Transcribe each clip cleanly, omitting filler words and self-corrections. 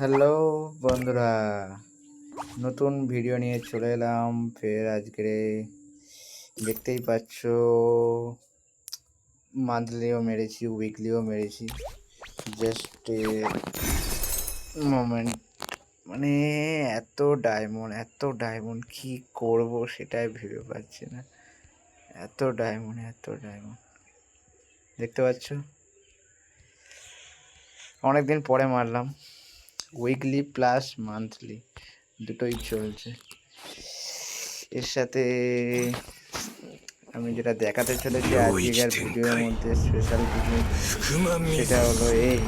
Hello বন্ধুরা, নতুন video নিয়ে চলে এলাম ফের আজকে। দেখতেই পাচ্ছ, মান্থলিও মেরেছি, উইকলিও মেরেছি। জাস্ট মোমেন্ট, মানে এত ডায়মন্ড কি করব সেটাই ভেবে পাচ্ছি না। এত ডায়মন্ড দেখতে পাচ্ছ, অনেকদিন পরে মারলাম। উইকলি প্লাস মান্থলি দুটোই চলছে। এর সাথে আমি যেটা দেখাতে চলেছি আজকের ভিডিওর মধ্যে, স্পেশাল ভিডিও, সেটা হলো এই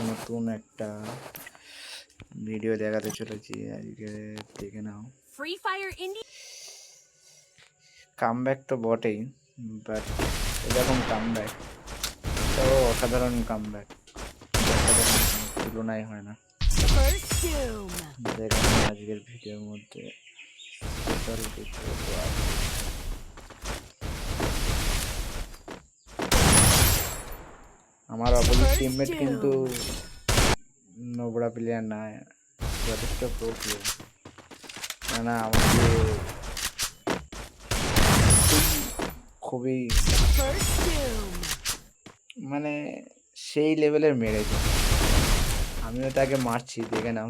নতুন একটা ভিডিও দেখাতে চলেছি আজকে। দেখে নাও। ফ্রি ফায়ার ইন্ডিয়া কামব্যাক তো বটেই, বাট এরকম কামব্যাক তো অসাধারণ কামব্যাক, তুলনায় হয় না। দেখুন আজকের ভিডিওর মধ্যে স্পেশাল কিছু আমার অপোজিট টিমমেট কিন্তু নোবড়া প্লেয়ার না, যথেষ্ট প্রো প্লেয়ার। না আমাকে খুবই মানে সেই লেভেলের মেরেছে, আমিও তাকে মারছি, দেখে নাও।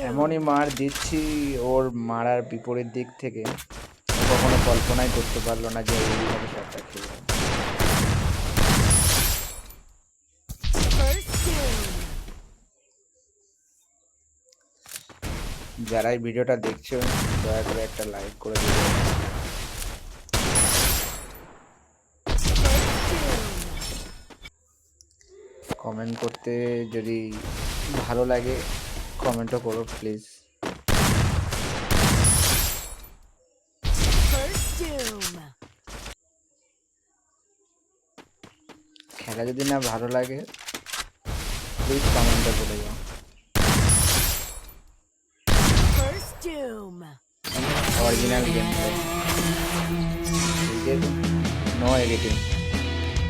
এমনই মার দিচ্ছি ওর মারার বিপরীত দিক থেকে, কখনো কল্পনাই করতে পারলো না যে এইভাবে শটটা খেলবে। যারা এই ভিডিওটা দেখছো দয়া করে একটা লাইক করে দিও, কমেন্ট করতে যদি ভালো লাগে কমেন্টও করো প্লিজ। খেলা যদি না ভালো লাগে প্লিজ কমেন্টে বলে যাও। Original game play, no editing.